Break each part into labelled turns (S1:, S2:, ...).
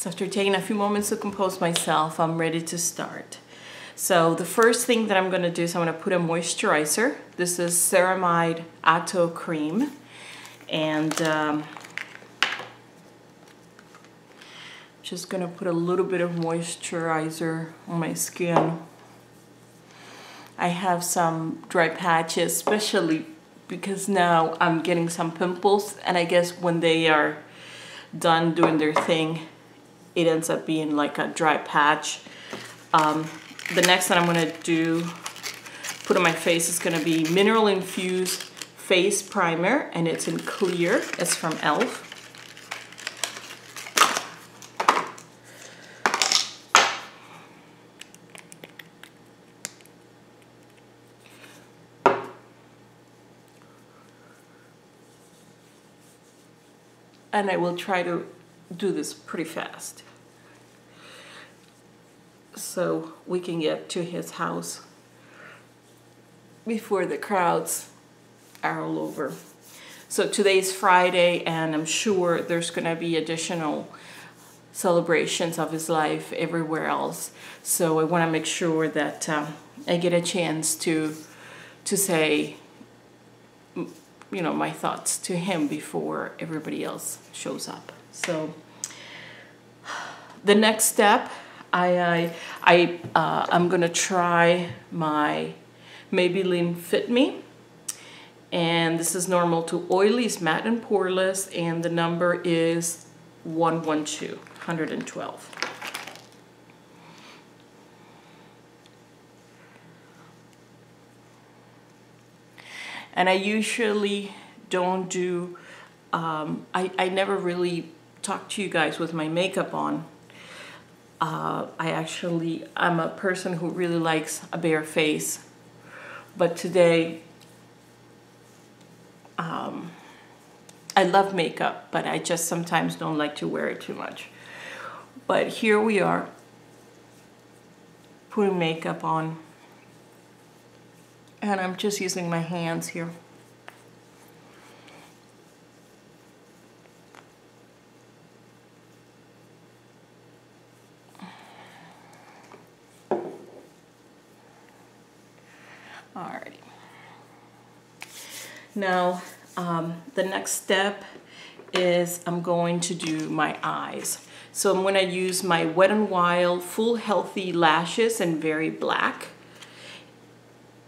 S1: So after taking a few moments to compose myself, I'm ready to start. So the first thing that I'm going to do is I'm going to put a moisturizer. This is Ceramide Atto Cream. And just going to put a little bit of moisturizer on my skin. I have some dry patches, especially because now I'm getting some pimples, and I guess when they are done doing their thing, it ends up being like a dry patch. The next that I'm gonna do, put on my face, is gonna be Mineral Infused Face Primer, and it's in clear. It's from e.l.f. And I will try to do this pretty fast so we can get to his house before the crowds are all over. So today's Friday, and I'm sure there's gonna be additional celebrations of his life everywhere else. So I wanna make sure that I get a chance to say, you know, my thoughts to him before everybody else shows up. So the next step, I'm gonna try my Maybelline Fit Me, and this is normal to oily, it's matte and poreless, and the number is 112. And I usually don't do, I never really talk to you guys with my makeup on. I'm a person who really likes a bare face. But today, I love makeup, but I just sometimes don't like to wear it too much. But here we are, putting makeup on. And I'm just using my hands here. Alrighty. Now, the next step is I'm going to do my eyes. So I'm going to use my Wet n Wild Full Healthy Lashes in Very Black.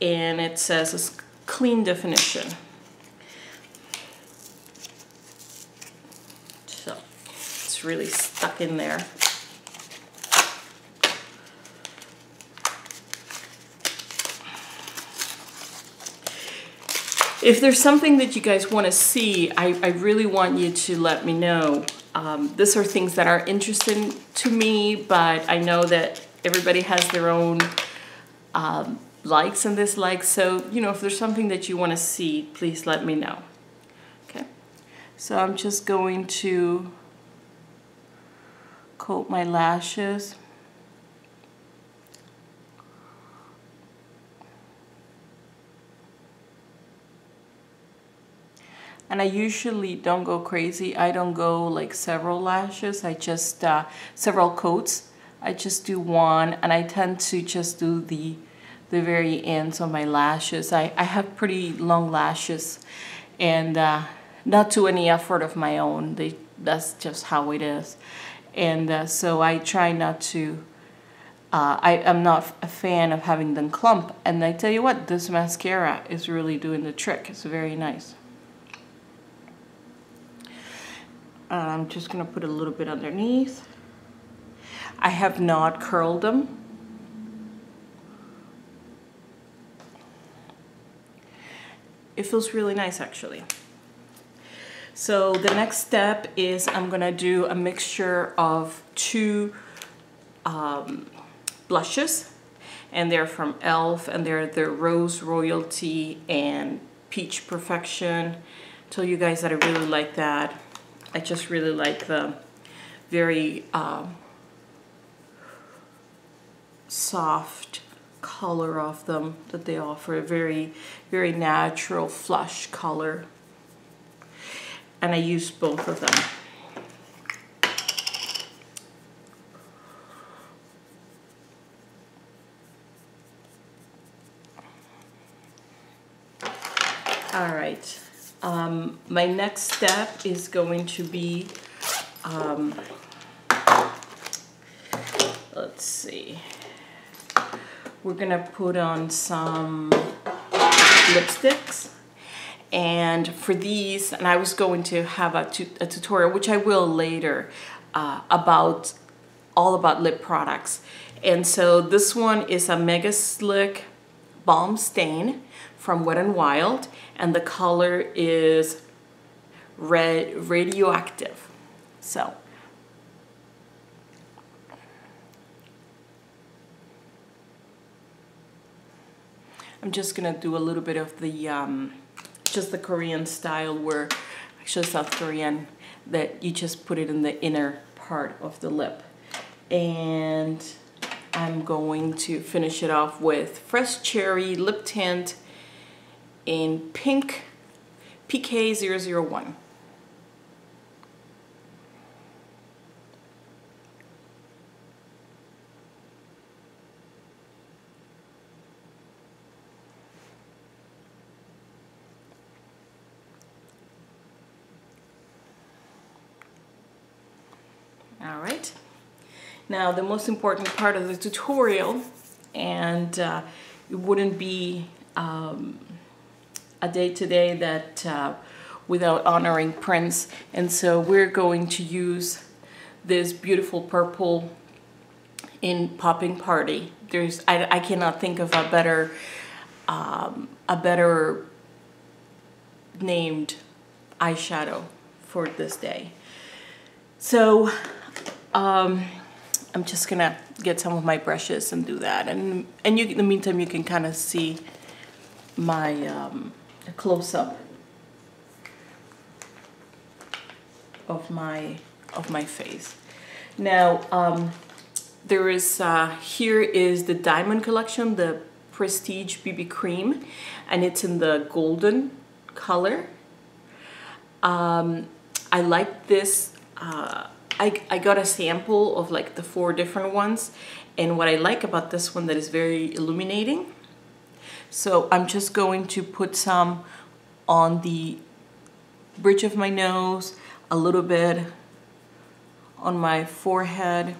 S1: And it says it's clean definition. So it's really stuck in there. If there's something that you guys want to see, I really want you to let me know. These are things that are interesting to me, but I know that everybody has their own likes and dislikes. So, you know, if there's something that you want to see, please let me know. Okay. So I'm just going to coat my lashes. And I usually don't go crazy. I don't go like several lashes. I just, several coats. I just do one, and I tend to just do the very ends of my lashes. I have pretty long lashes, and not to any effort of my own. That's just how it is. And so I try not to, I'm not a fan of having them clump. And I tell you what, this mascara is really doing the trick. It's very nice. I'm just going to put a little bit underneath. I have not curled them. It feels really nice, actually. So the next step is I'm going to do a mixture of two blushes. And they're from e.l.f. and they're the Rose Royalty and Peach Perfection. Tell you guys that I really like that. I just really like the very soft color of them that they offer. A very, very natural flush color. And I use both of them. All right. My next step is going to be, let's see. We're gonna put on some lipsticks. And for these, and I was going to have a tutorial, which I will later, about all about lip products. And so this one is a Mega Slick Balm Stain from Wet n Wild, and the color is red radioactive. So I'm just gonna do a little bit of the just the Korean style, where actually South Korean, that you just put it in the inner part of the lip. And I'm going to finish it off with Fresh Cherry Lip Tint in Pink PK001. All right. Now the most important part of the tutorial, and it wouldn't be a day today that without honoring Prince, and so we're going to use this beautiful purple in Popping Party. I cannot think of a better named eyeshadow for this day. So I'm just gonna get some of my brushes and do that, and you, in the meantime, you can kind of see my close-up of my face. Now there is here is the Diamond Collection, the Prestige BB Cream, and it's in the golden color. I like this. I got a sample of like the 4 different ones, and what I like about this one, that is very illuminating. So I'm just going to put some on the bridge of my nose, a little bit on my forehead,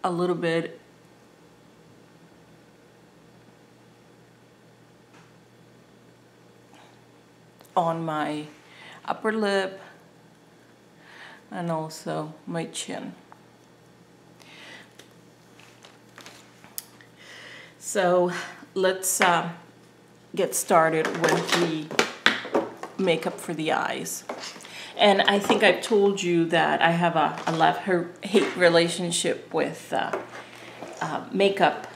S1: a little bit on my upper lip, and also my chin. So let's get started with the makeup for the eyes. And I think I've told you that I have a love-hate relationship with makeup.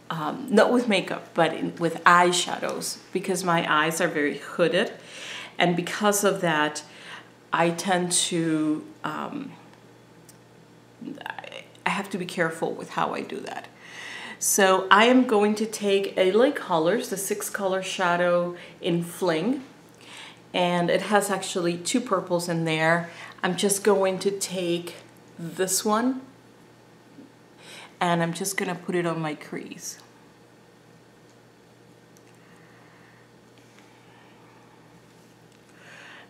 S1: Not with makeup, but with eyeshadows, because my eyes are very hooded. And because of that, I tend to, I have to be careful with how I do that. So I am going to take LA Colors, the 6-color shadow in Fling. And it has actually 2 purples in there. I'm just going to take this one, and I'm just gonna put it on my crease.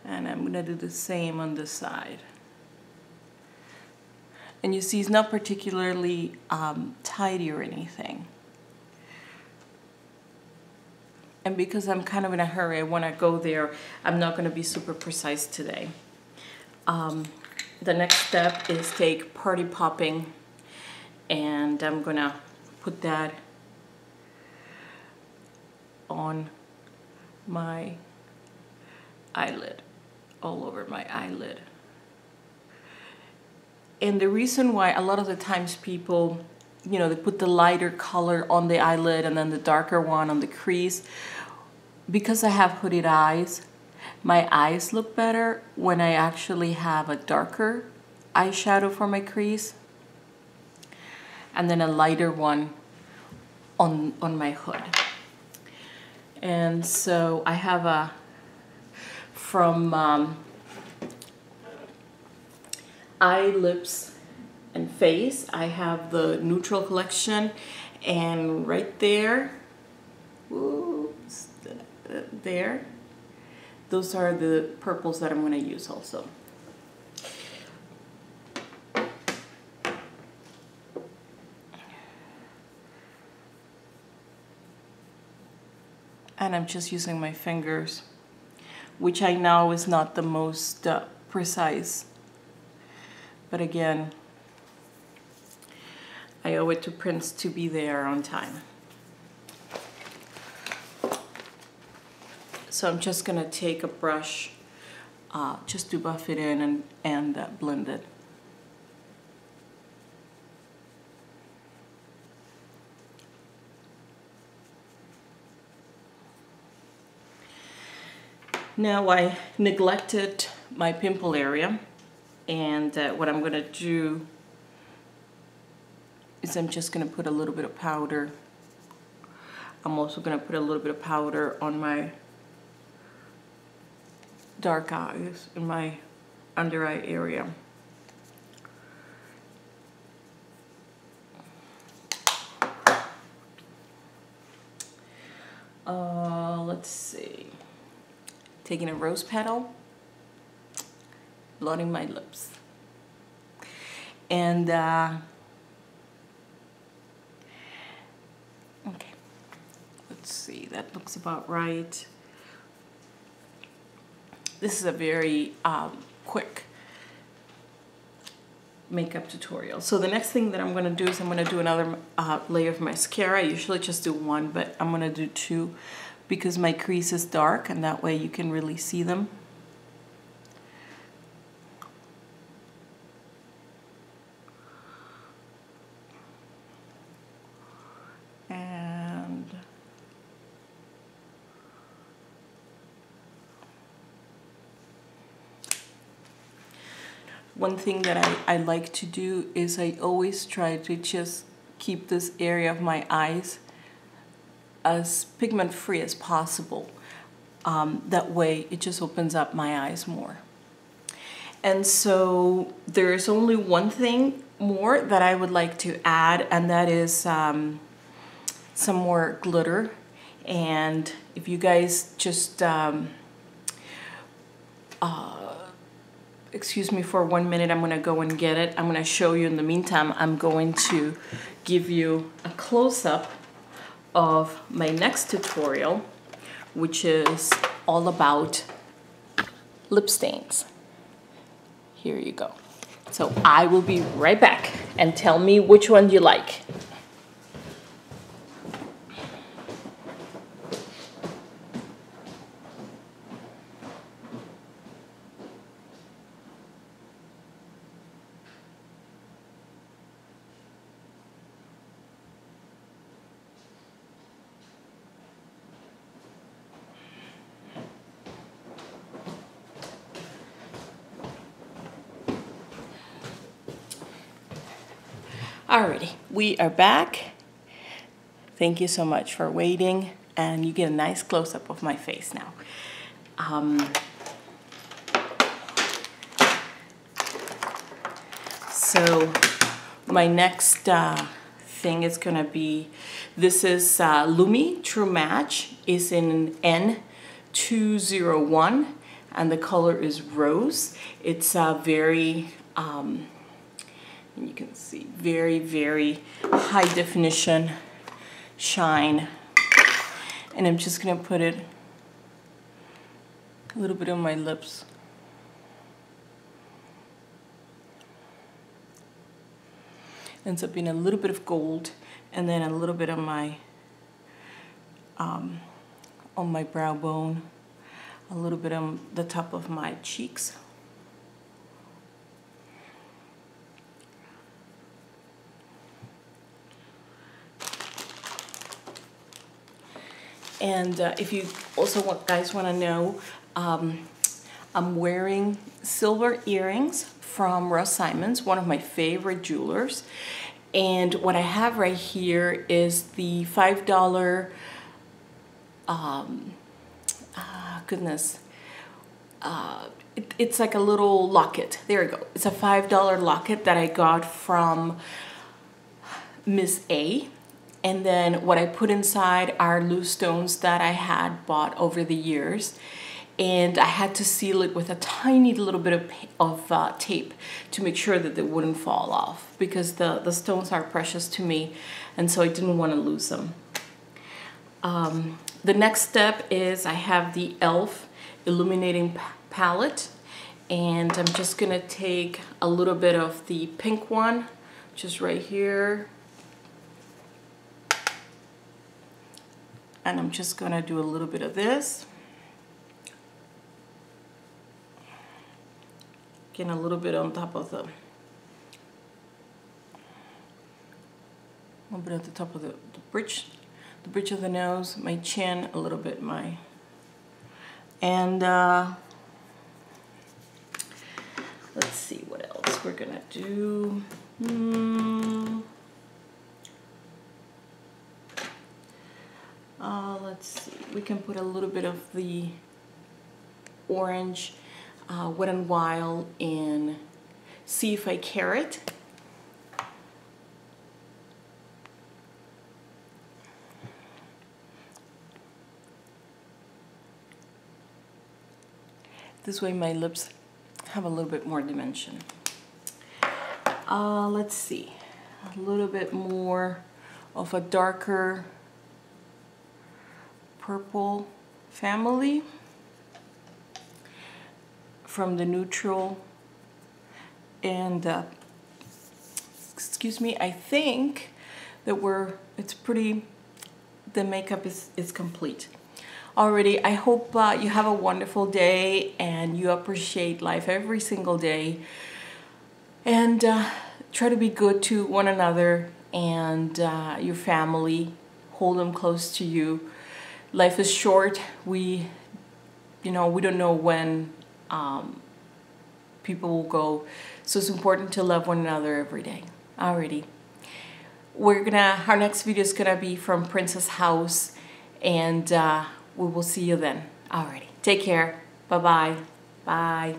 S1: And I'm gonna do the same on this side. And you see, it's not particularly tidy or anything. And because I'm kind of in a hurry, I wanna go there, I'm not gonna be super precise today. The next step is take Party Popping, and I'm gonna put that on my eyelid, all over my eyelid. And the reason why a lot of the times people, you know, they put the lighter color on the eyelid and then the darker one on the crease, because I have hooded eyes, my eyes look better when I actually have a darker eyeshadow for my crease and then a lighter one on my hood. And so I have a, from Eye, Lips, and Face, I have the Neutral Collection, and right there, ooh, there. Those are the purples that I'm going to use also. And I'm just using my fingers, which I know is not the most precise. But again, I owe it to Prince to be there on time. So I'm just gonna take a brush just to buff it in and blend it. Now I neglected my pimple area, and what I'm gonna do is I'm just gonna put a little bit of powder. I'm also gonna put a little bit of powder on my dark eyes in my under eye area. Let's see. Taking a rose petal, blotting my lips. And okay, let's see, that looks about right. This is a very quick makeup tutorial. So the next thing that I'm gonna do is I'm gonna do another layer of mascara. I usually just do one, but I'm gonna do two because my crease is dark, and that way you can really see them. And one thing that I like to do is I always try to just keep this area of my eyes as pigment free as possible. That way it just opens up my eyes more. And so there's only one thing more that I would like to add, and that is some more glitter. And if you guys just excuse me for 1 minute, I'm gonna go and get it. I'm gonna show you. In the meantime, I'm going to give you a close-up of my next tutorial, which is all about lip stains. Here you go. So I will be right back, and tell me which one you like. Alrighty, we are back. Thank you so much for waiting, and you get a nice close-up of my face now. So my next thing is gonna be, this is Lumi True Match, is in N201, and the color is rose. It's very you can see very, very high definition shine. And I'm just gonna put it a little bit on my lips. Ends up being a little bit of gold, and then a little bit on my brow bone, a little bit on the top of my cheeks. And if you also guys want to know, I'm wearing silver earrings from Ross Simons, one of my favorite jewelers. And what I have right here is the $5, it's like a little locket. There we go. It's a $5 locket that I got from Miss A. And then what I put inside are loose stones that I had bought over the years. And I had to seal it with a tiny little bit of tape to make sure that they wouldn't fall off, because the stones are precious to me, and so I didn't want to lose them. The next step is I have the e.l.f. illuminating palette, and I'm just gonna take a little bit of the pink one, just right here. And I'm just gonna do a little bit of this. Again, a little bit on top of the, bridge of the nose, my chin, a little bit and let's see what else we're gonna do. Let's see, we can put a little bit of the orange Wet n Wild in See If I Carrot. This way my lips have a little bit more dimension. Let's see, a little bit more of a darker purple family from the neutral, and excuse me, I think that the makeup is complete already. I hope you have a wonderful day and you appreciate life every single day, and try to be good to one another and your family. Hold them close to you. Life is short. We don't know when people will go, so it's important to love one another every day. Alrighty, our next video is gonna be from Princess House, and we will see you then. Alrighty, take care. Bye-bye. Bye.